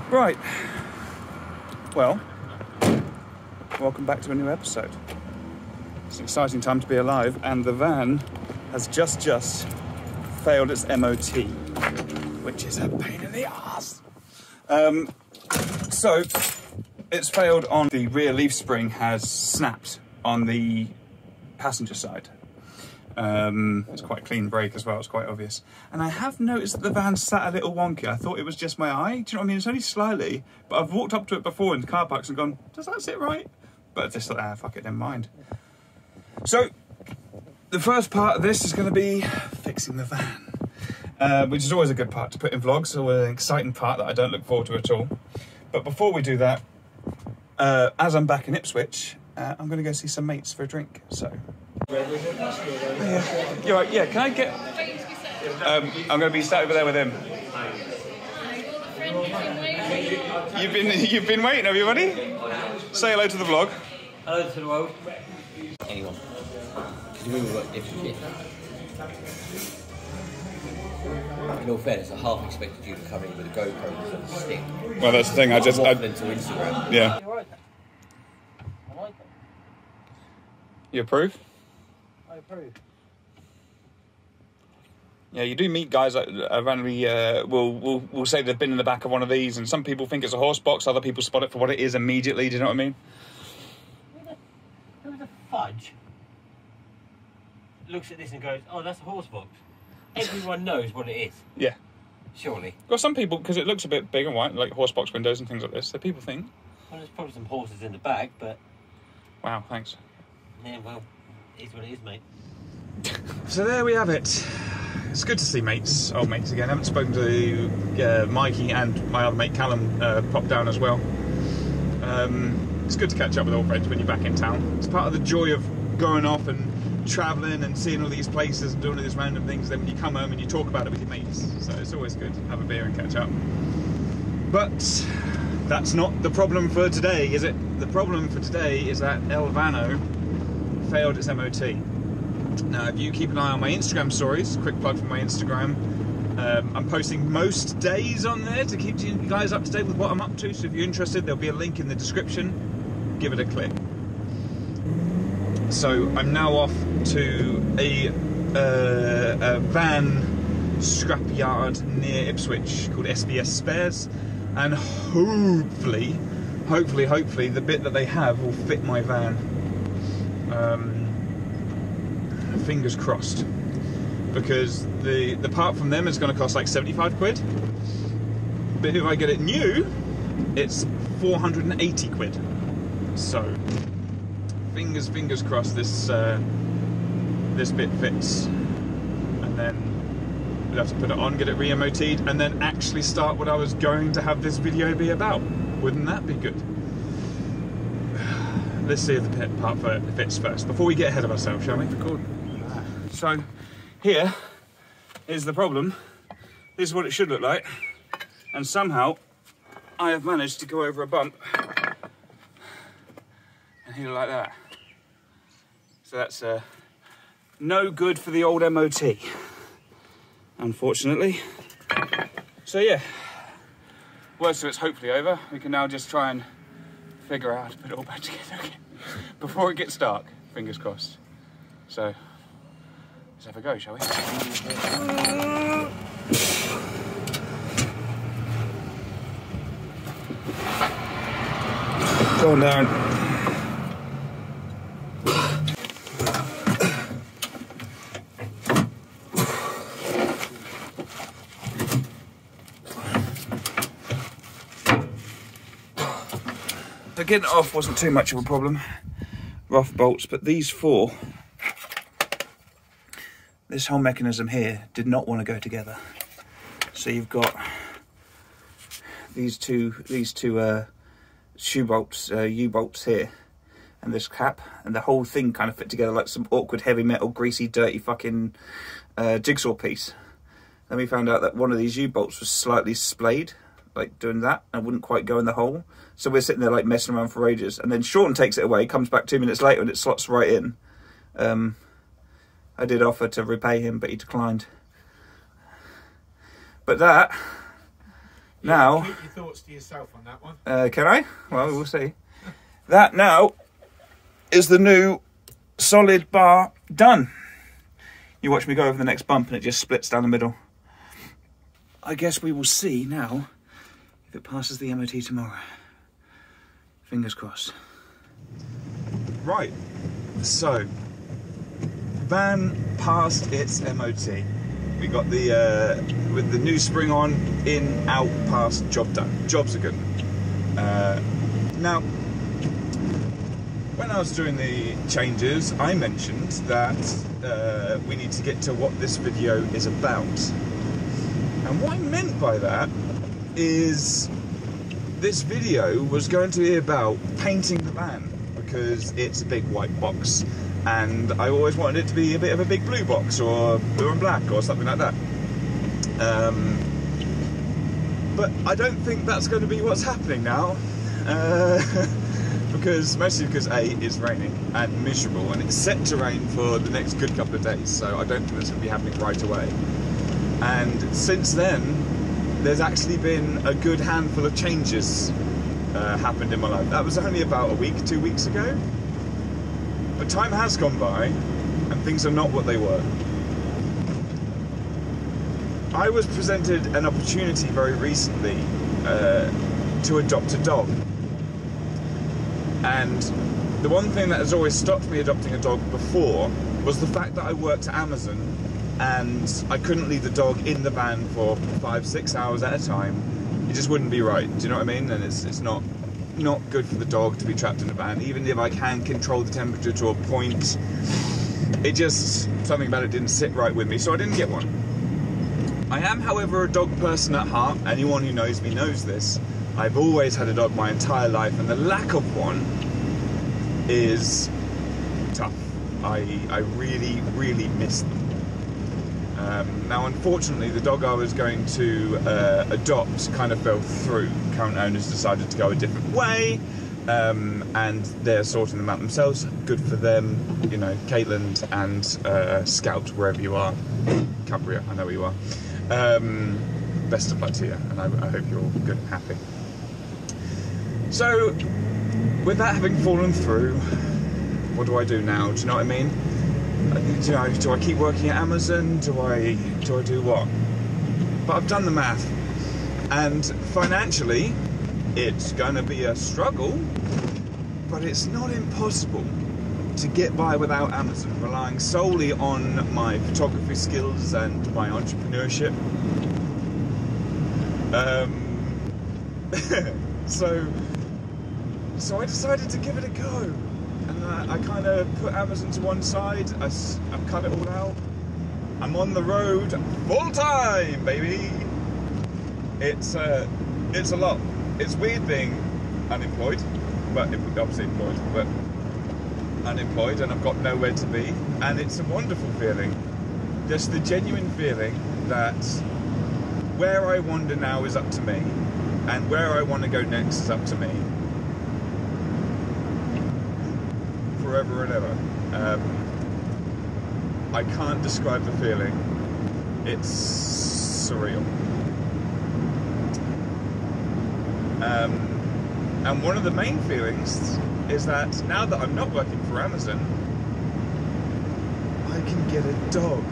Right, well, welcome back to a new episode. It's an exciting time to be alive, and the van has just failed its MOT, which is a pain in the arse. So, it's failed on the rear leaf spring has snapped on the passenger side. It's quite a clean brake as well, it's quite obvious. And I have noticed that the van sat a little wonky. I thought it was just my eye, do you know what I mean? It's only slightly, but I've walked up to it before in the car parks and gone, does that sit right? But I just thought, fuck it, never mind. So, the first part of this is going to be fixing the van, which is always a good part to put in vlogs, or an exciting part that I don't look forward to at all. But before we do that, as I'm back in Ipswich, I'm going to go see some mates for a drink, so... Yeah. You're right, yeah, can I get... I'm going to be sat over there with him. You've been waiting, have you, buddy? Say hello to the vlog. Hello to the world. Anyone. Because we all got different shit. In all fairness, I half expected you to come in with a GoPro instead of a stick. Well, that's the thing, I just... waffling to Instagram. Yeah. I like it. You approve? I approve. Yeah, you do meet guys that randomly will say they've been in the back of one of these, and some people think it's a horse box, other people spot it for what it is immediately, do you know what I mean? Who the fudge looks at this and goes, oh, that's a horse box? Everyone knows what it is. Yeah. Surely. Well, some people, because it looks a bit big and white, like horse box windows and things like this, so people think... Well, there's probably some horses in the back, but... Wow, thanks. Yeah, well, it is what it is, mate. So there we have it. It's good to see mates, old mates again. I haven't spoken to Mikey, and my other mate Callum popped down as well. It's good to catch up with old friends when you're back in town. It's part of the joy of going off and travelling and seeing all these places and doing all these random things. Then when you come home and you talk about it with your mates, so it's always good to have a beer and catch up. But that's not the problem for today, is it? The problem for today is that El Vano failed its MOT. Now, if you keep an eye on my Instagram stories, quick plug for my Instagram, I'm posting most days on there to keep you guys up to date with what I'm up to, so if you're interested, there'll be a link in the description. Give it a click. So, I'm now off to a van scrapyard near Ipswich called SBS Spares, and hopefully, the bit that they have will fit my van. Fingers crossed, because the part from them is going to cost like 75 quid, but if I get it new, it's 480 quid. So fingers crossed this this bit fits, and then we'll have to put it on, get it re-MOT'd, and then actually start what I was going to have this video be about. Wouldn't that be good? Let's see if the pit part fits first before we get ahead of ourselves, shall we? Record. So, here is the problem. This is what it should look like. And somehow, I have managed to go over a bump and hit it like that. So that's no good for the old MOT, unfortunately. So yeah, worst of it's hopefully over. We can now just try and figure out how to put it all back together again before it gets dark, fingers crossed. So, let's have a go, shall we? Go on down. So getting it off wasn't too much of a problem. Rough bolts, but these four, this whole mechanism here did not want to go together. So you've got these two shoe bolts, U-bolts here, and this cap, and the whole thing kind of fit together like some awkward heavy metal, greasy, dirty fucking jigsaw piece. Then we found out that one of these U-bolts was slightly splayed, like doing that, and wouldn't quite go in the hole. So we're sitting there like messing around for ages, and then Sean takes it away, comes back 2 minutes later, and it slots right in. I did offer to repay him, but he declined. But that Now, keep your thoughts to yourself on that one. can I? Well, we'll see. That now is the new solid bar done. You watch me go over the next bump and it just splits down the middle. I guess we will see now if it passes the MOT tomorrow. Fingers crossed. Right, so van passed its MOT. We got the with the new spring on, in, out, passed, job done. Jobs are good. Now, when I was doing the changes, I mentioned that we need to get to what this video is about. And what I meant by that is this video was going to be about painting the van, because it's a big white box and I always wanted it to be a bit of a big blue box, or blue and black, or something like that. But I don't think that's going to be what's happening now, mostly because A, it's raining and miserable, and it's set to rain for the next good couple of days, so I don't think that's going to be happening right away. And since then, there's actually been a good handful of changes happened in my life. That was only about a week, 2 weeks ago. But time has gone by, and things are not what they were. I was presented an opportunity very recently to adopt a dog. And the one thing that has always stopped me adopting a dog before was the fact that I worked at Amazon and I couldn't leave the dog in the van for 5-6 hours at a time. It just wouldn't be right, do you know what I mean? And it's not good for the dog to be trapped in a van, even if I can control the temperature to a point. It just, something about it didn't sit right with me, so I didn't get one. I am, however, a dog person at heart. Anyone who knows me knows this. I've always had a dog my entire life, and the lack of one is tough. I really, really miss them. Now, unfortunately, the dog I was going to adopt kind of fell through. Current owners decided to go a different way, and they're sorting them out themselves. Good for them, you know, Caitlin and Scout, wherever you are. Cumbria, I know where you are. Best of luck to you, and I hope you're all good and happy. So, with that having fallen through, what do I do now? Do you know what I mean? You know, do I keep working at Amazon? Do I do what? But I've done the math, and financially, it's going to be a struggle, but it's not impossible to get by without Amazon, relying solely on my photography skills and my entrepreneurship. So I decided to give it a go. And I kind of put Amazon to one side. I've cut it all out. I'm on the road full time, baby. It's a lot. It's weird being unemployed, but obviously employed, but unemployed, and I've got nowhere to be. And it's a wonderful feeling. Just the genuine feeling that where I wander now is up to me, and where I want to go next is up to me. Forever and ever. I can't describe the feeling. It's surreal. And one of the main feelings is that now that I'm not working for Amazon, I can get a dog.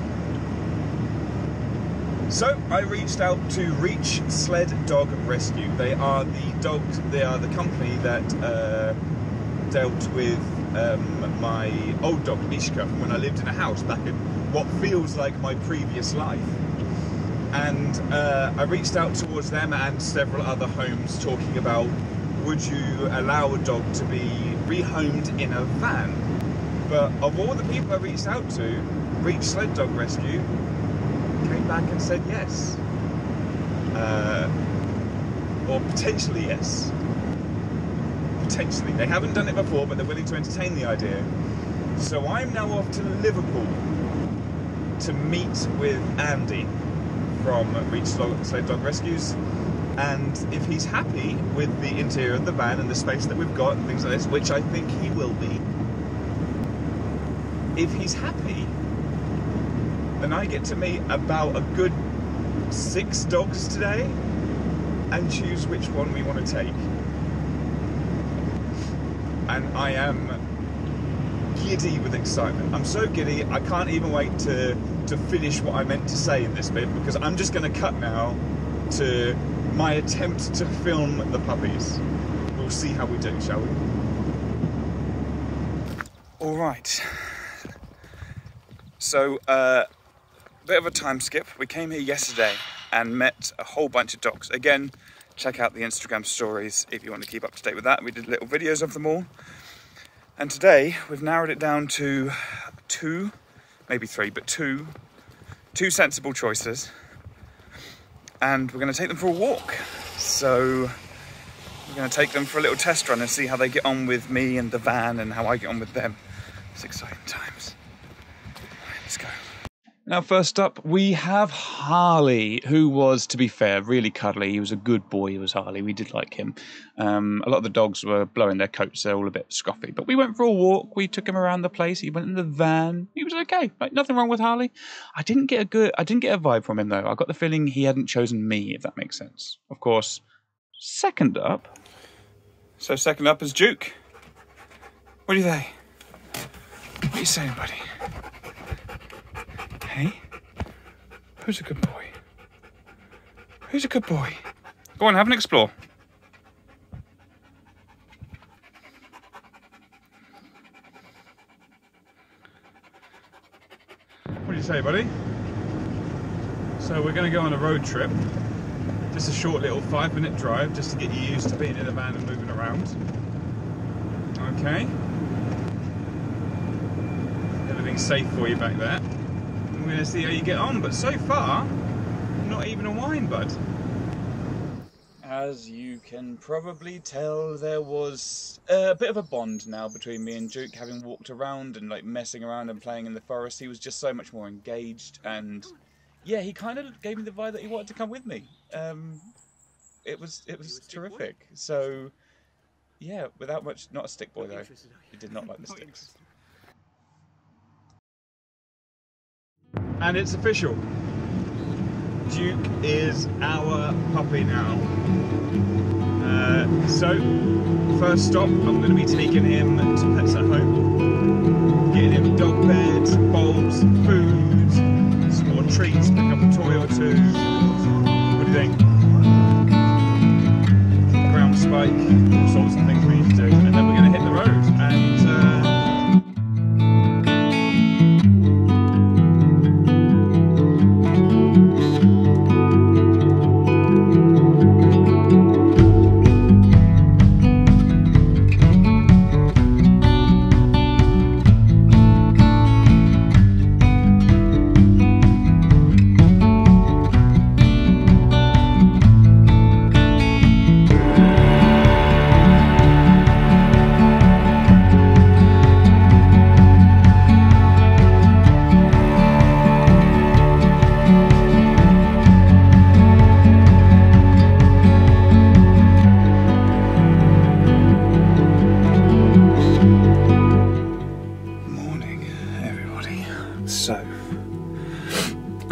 So I reached out to Reach Sled Dog Rescue. They are the company that dealt with my old dog Mishka when I lived in a house back in what feels like my previous life. And I reached out towards them and several other homes talking about, would you allow a dog to be rehomed in a van? But of all the people I reached out to, Reach Sled Dog Rescue came back and said yes. Or potentially yes. Potentially. They haven't done it before, but they're willing to entertain the idea. So I'm now off to Liverpool to meet with Andy from Reach Sled Dog Rescues, and if he's happy with the interior of the van and the space that we've got and things like this, which I think he will be, if he's happy, then I get to meet about a good 6 dogs today, and choose which one we want to take. And I am giddy with excitement. I'm so giddy, I can't even wait to finish what I meant to say in this bit, because I'm just going to cut now to my attempt to film the puppies. We'll see how we do, shall we? All right. So, bit of a time skip. We came here yesterday and met a whole bunch of dogs. Again, check out the Instagram stories if you want to keep up to date with that. We did little videos of them all. And today we've narrowed it down to two, maybe three, but two sensible choices. And we're going to take them for a walk. So we're going to take them for a little test run and see how they get on with me and the van and how I get on with them. It's exciting times. Right, let's go. Now, first up, we have Harley, who was, to be fair, really cuddly. He was a good boy, he was Harley. We did like him. A lot of the dogs were blowing their coats. They're all a bit scruffy. But we went for a walk. We took him around the place. He went in the van. He was okay. Like, nothing wrong with Harley. I didn't get a vibe from him, though. I got the feeling he hadn't chosen me, if that makes sense. Of course, second up. So second up is Duke. What do you think? What are you saying, buddy? Hey? Who's a good boy? Who's a good boy? Go on, have an explore. What do you say, buddy? So we're going to go on a road trip. Just a short little 5-minute drive just to get you used to being in a van and moving around. Okay. Everything's safe for you back there. We're going to see how you get on, but so far, not even a whine, bud. As you can probably tell, there was a bit of a bond now between me and Duke, having walked around and like messing around and playing in the forest. He was just so much more engaged, and yeah, he kind of gave me the vibe that he wanted to come with me. It was terrific. So yeah, without much, not a stick boy though. He did not like the sticks. And it's official. Duke is our puppy now. So, first stop, I'm going to be taking him to Pets at Home. Getting him dog beds, bulbs, food, some more treats, pick up a toy or two. What do you think? Ground spike, all sorts of things we need to do. And then we're going to hit the road. And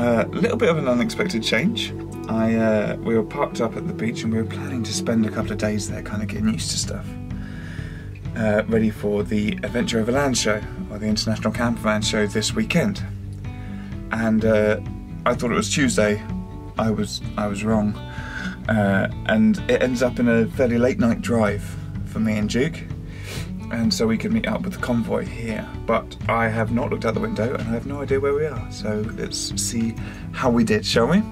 a little bit of an unexpected change. We were parked up at the beach and we were planning to spend a couple of days there kind of getting used to stuff. Ready for the Adventure Overland show, or the International Campervan show this weekend. And I thought it was Tuesday. I was wrong. And it ends up in a fairly late night drive for me and Duke. And so we could meet up with the convoy here. But I have not looked out the window and I have no idea where we are. So let's see how we did, shall we?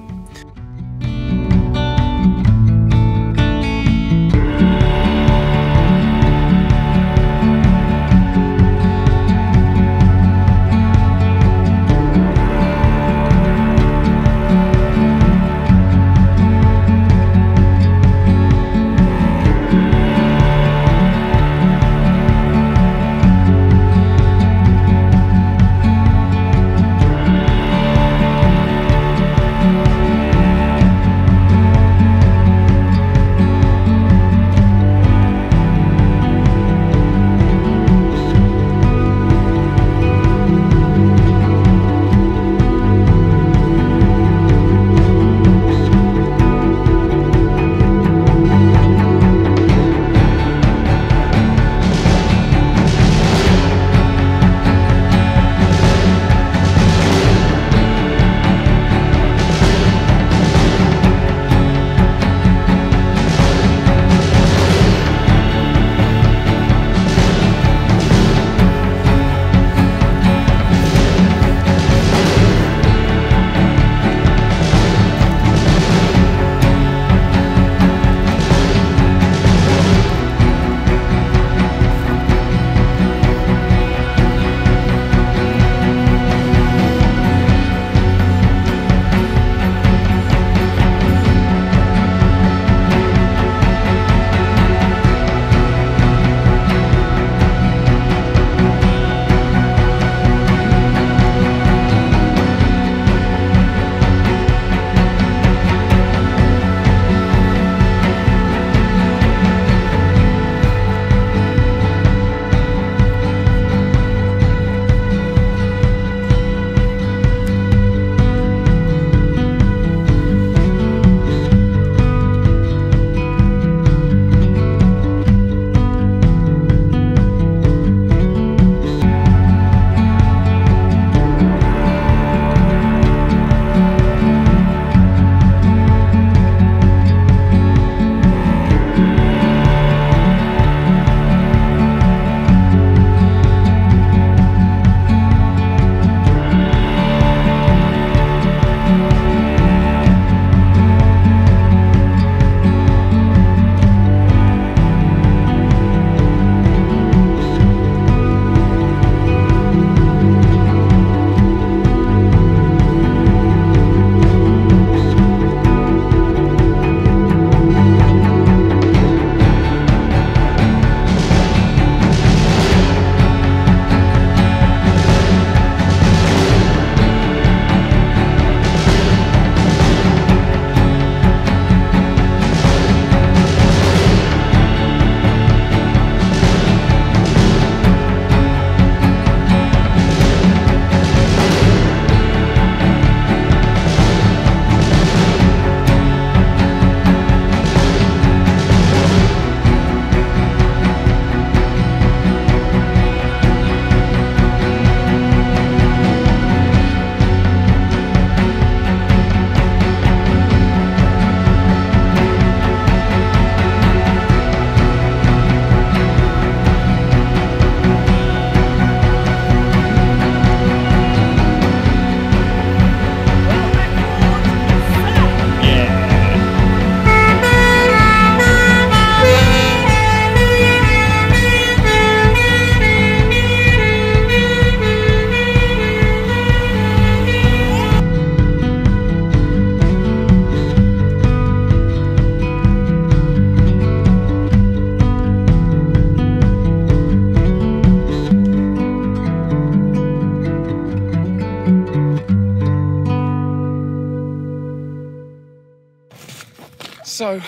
So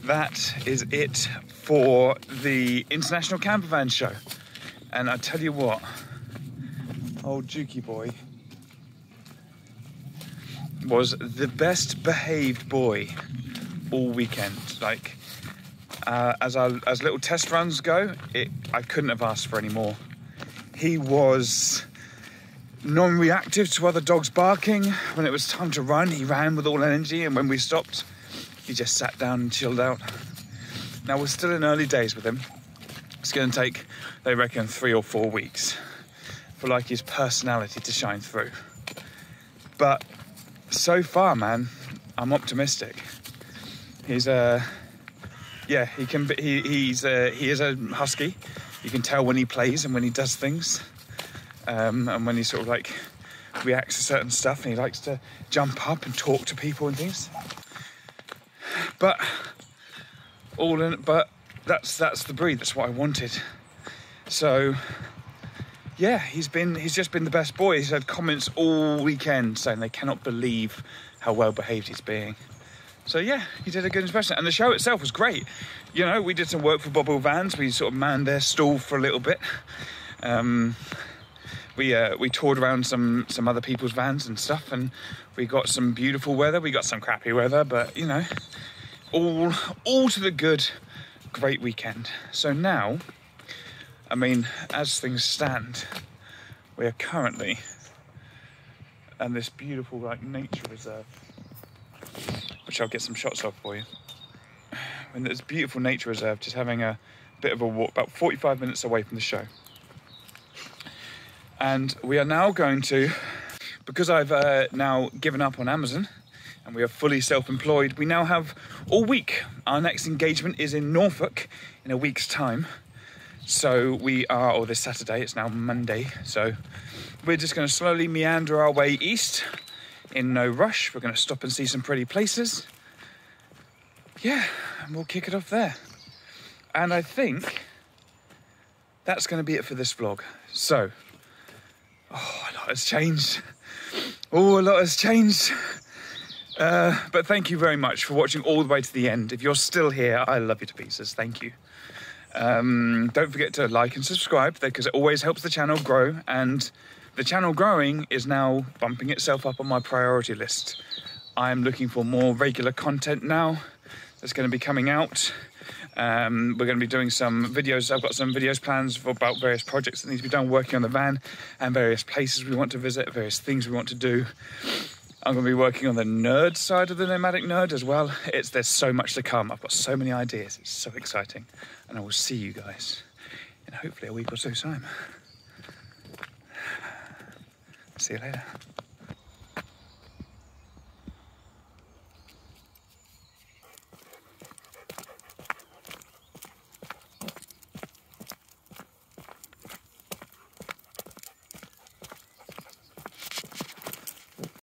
that is it for the International Camper Van Show. And I tell you what, old Jukey boy was the best behaved boy all weekend. Like, as little test runs go, I couldn't have asked for any more. He was non-reactive to other dogs barking. When it was time to run, he ran with all energy, and when we stopped, he just sat down and chilled out. Now, we're still in early days with him. It's going to take, they reckon, 3 or 4 weeks for like his personality to shine through. But so far, man, I'm optimistic. He's he is a husky. You can tell when he plays and when he does things. And when he sort of like reacts to certain stuff, and he likes to jump up and talk to people and things. But that's the breed. That's what I wanted. So yeah, he's just been the best boy. He's had comments all weekend saying they cannot believe how well behaved he's being. So yeah, he did a good impression, and the show itself was great. You know, we did some work for Bobble Vans. We sort of manned their stall for a little bit. We toured around some other people's vans and stuff, and we got some beautiful weather. We got some crappy weather, but you know, all to the good. Great weekend. So now, I mean, as things stand, we are currently at this beautiful like nature reserve, which I'll get some shots of for you. And this beautiful nature reserve, just having a bit of a walk, about 45 minutes away from the show. And we are now going to, because I've now given up on Amazon and we are fully self-employed, we now have all week. Our next engagement is in Norfolk in a week's time. So we are, or this Saturday, it's now Monday. So we're just going to slowly meander our way east in no rush. We're going to stop and see some pretty places. Yeah, and we'll kick it off there. And I think that's going to be it for this vlog. So, oh, a lot has changed. Oh, a lot has changed. But thank you very much for watching all the way to the end. If you're still here, I love you to pieces. Thank you. Don't forget to like and subscribe, because it always helps the channel grow. And the channel growing is now bumping itself up on my priority list. I'm looking for more regular content now that's going to be coming out. We're going to be doing some videos. I've got some videos plans about various projects that need to be done, working on the van, and various places we want to visit, various things we want to do. I'm going to be working on the nerd side of the Nomadic Nerd as well. There's so much to come. I've got so many ideas. It's so exciting. And I will see you guys in hopefully a week or so's time. See you later.